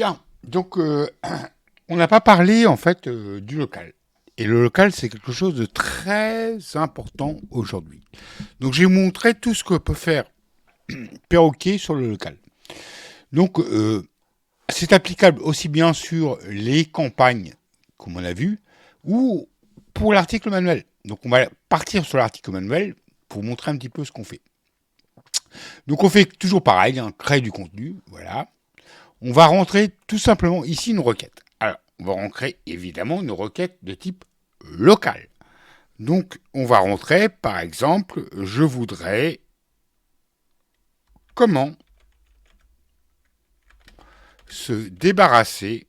Bien, donc on n'a pas parlé en fait du local. Et le local, c'est quelque chose de très important aujourd'hui. Donc j'ai montré tout ce que peut faire Perroquet sur le local. Donc c'est applicable aussi bien sur les campagnes, comme on a vu, ou pour l'article manuel. Donc on va partir sur l'article manuel pour montrer un petit peu ce qu'on fait. Donc on fait toujours pareil, hein, créer du contenu, voilà. On va rentrer tout simplement ici une requête. Alors, on va rentrer évidemment une requête de type local. Donc, on va rentrer, par exemple, je voudrais comment se débarrasser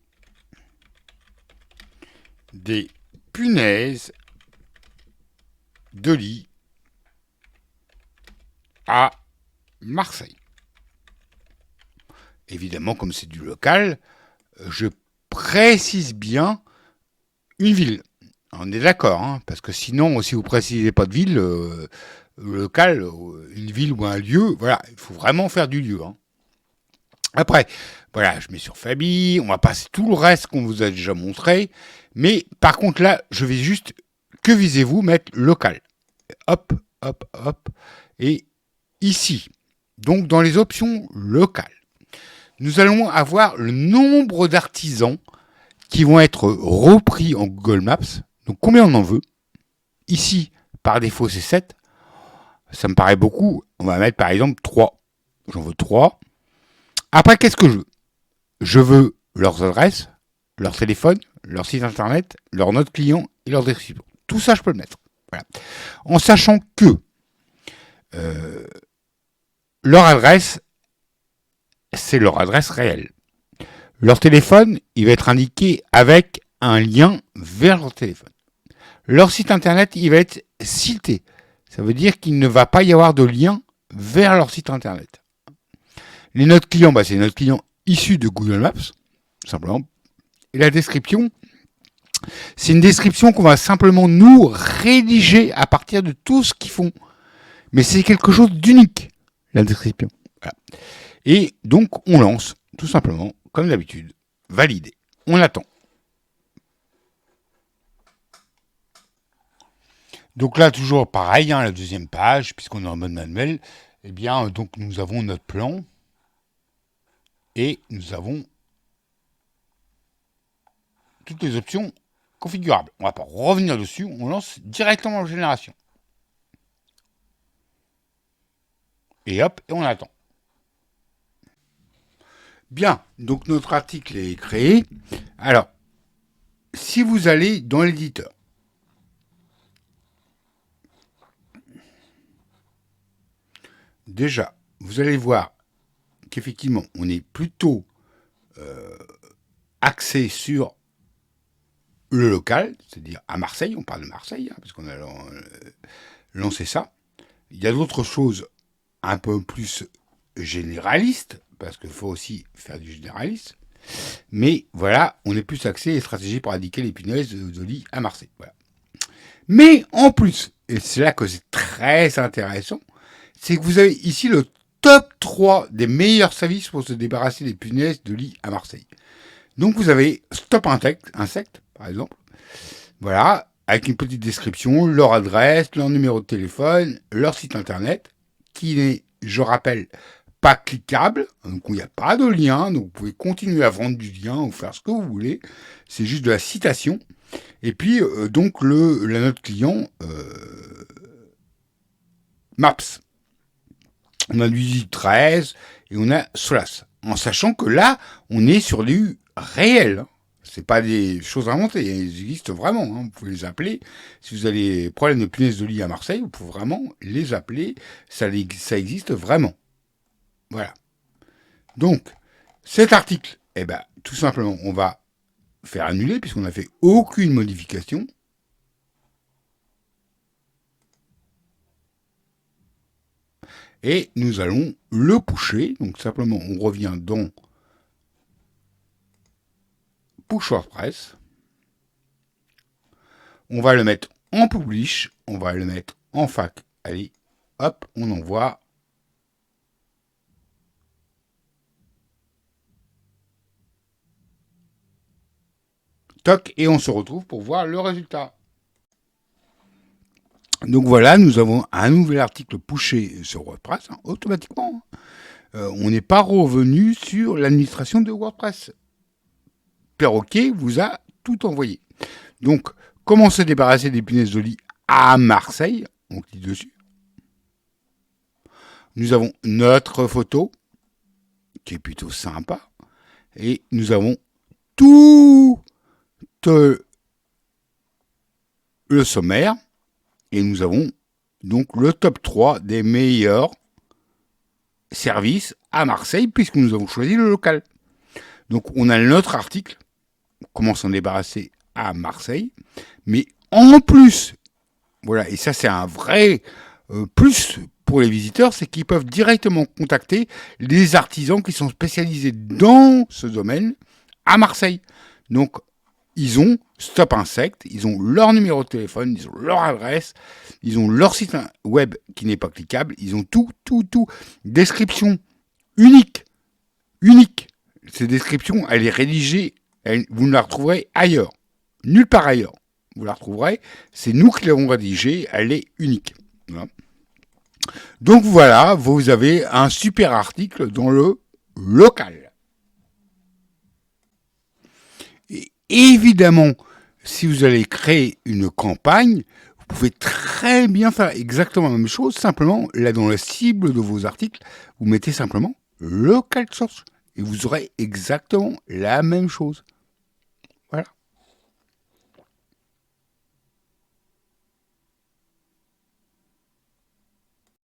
des punaises de lit à Marseille. Évidemment, comme c'est du local, je précise bien une ville. On est d'accord, hein, parce que sinon, si vous précisez pas de ville, local, une ville ou un lieu, voilà, il faut vraiment faire du lieu. Hein. Après, voilà, je mets sur famille, on va passer tout le reste qu'on vous a déjà montré, mais par contre là, je vais juste, que visez-vous, mettre local. Hop, hop, hop, et ici, donc dans les options locales, nous allons avoir le nombre d'artisans qui vont être repris en Google Maps. Donc combien on en veut? Ici, par défaut, c'est 7. Ça me paraît beaucoup. On va mettre par exemple 3. J'en veux 3. Après, qu'est-ce que je veux? Je veux leurs adresses, leur téléphone, leur site internet, leur note client et leur description. Tout ça, je peux le mettre. Voilà. En sachant que euh, leur adresse, c'est leur adresse réelle. Leur téléphone, il va être indiqué avec un lien vers leur téléphone. Leur site internet, il va être cité. Ça veut dire qu'il ne va pas y avoir de lien vers leur site internet. Les notes clients, c'est les notes clients issues de Google Maps, simplement. Et la description, c'est une description qu'on va simplement nous rédiger à partir de tout ce qu'ils font. Mais c'est quelque chose d'unique, la description. Voilà. Et donc, on lance, tout simplement, comme d'habitude, valider. On attend. Donc là, toujours pareil, hein, la deuxième page, puisqu'on est en mode manuel, eh bien, donc nous avons notre plan et nous avons toutes les options configurables. On ne va pas revenir dessus, on lance directement la génération. Et hop, et on attend. Bien, donc notre article est créé. Alors, si vous allez dans l'éditeur, déjà, vous allez voir qu'effectivement, on est plutôt axé sur le local, c'est-à-dire à Marseille, on parle de Marseille, hein, parce qu'on a lancé ça. Il y a d'autres choses un peu plus généralistes, parce qu'il faut aussi faire du généraliste. Mais voilà, on est plus axé les stratégies pour éradiquer les punaises de lit à Marseille. Voilà. Mais en plus, et c'est là que c'est très intéressant, c'est que vous avez ici le top 3 des meilleurs services pour se débarrasser des punaises de lit à Marseille. Donc vous avez Stop Insectes, par exemple. Voilà, avec une petite description, leur adresse, leur numéro de téléphone, leur site internet, qui n'est, je rappelle, pas cliquable, donc il n'y a pas de lien, donc vous pouvez continuer à vendre du lien ou faire ce que vous voulez, c'est juste de la citation. Et puis, donc, la note client, Maps. On a du 13 et on a Solas. En sachant que là, on est sur du réel. C'est pas des choses inventées, elles existent vraiment. Hein. Vous pouvez les appeler. Si vous avez des problèmes de punaises de lit à Marseille, vous pouvez vraiment les appeler. Ça existe vraiment. Voilà. Donc, cet article, eh ben, tout simplement, on va faire annuler puisqu'on n'a fait aucune modification. Et nous allons le pusher. Donc, simplement, on revient dans Push WordPress. On va le mettre en publish. On va le mettre en fac. Allez, hop, on envoie. Toc, et on se retrouve pour voir le résultat. Donc voilà, nous avons un nouvel article pushé sur WordPress, automatiquement. On n'est pas revenu sur l'administration de WordPress. Perroquet vous a tout envoyé. Donc, comment se débarrasser des punaises de lit à Marseille? On clique dessus. Nous avons notre photo, qui est plutôt sympa. Et nous avons tout le sommaire. Et nous avons donc le top 3 des meilleurs services à Marseille, puisque nous avons choisi le local. Donc, on a notre article, comment s'en débarrasser à Marseille. Mais en plus, voilà, et ça c'est un vrai plus pour les visiteurs, c'est qu'ils peuvent directement contacter les artisans qui sont spécialisés dans ce domaine à Marseille. Donc, ils ont Stop Insect, ils ont leur numéro de téléphone, ils ont leur adresse, ils ont leur site web qui n'est pas cliquable, ils ont tout. Description unique. Cette description, elle est rédigée, vous ne la retrouverez ailleurs, nulle part ailleurs. Vous la retrouverez, c'est nous qui l'avons rédigée, elle est unique. Voilà. Donc voilà, vous avez un super article dans le local. Et évidemment, si vous allez créer une campagne, vous pouvez très bien faire exactement la même chose, simplement, là dans la cible de vos articles, vous mettez simplement local source et vous aurez exactement la même chose.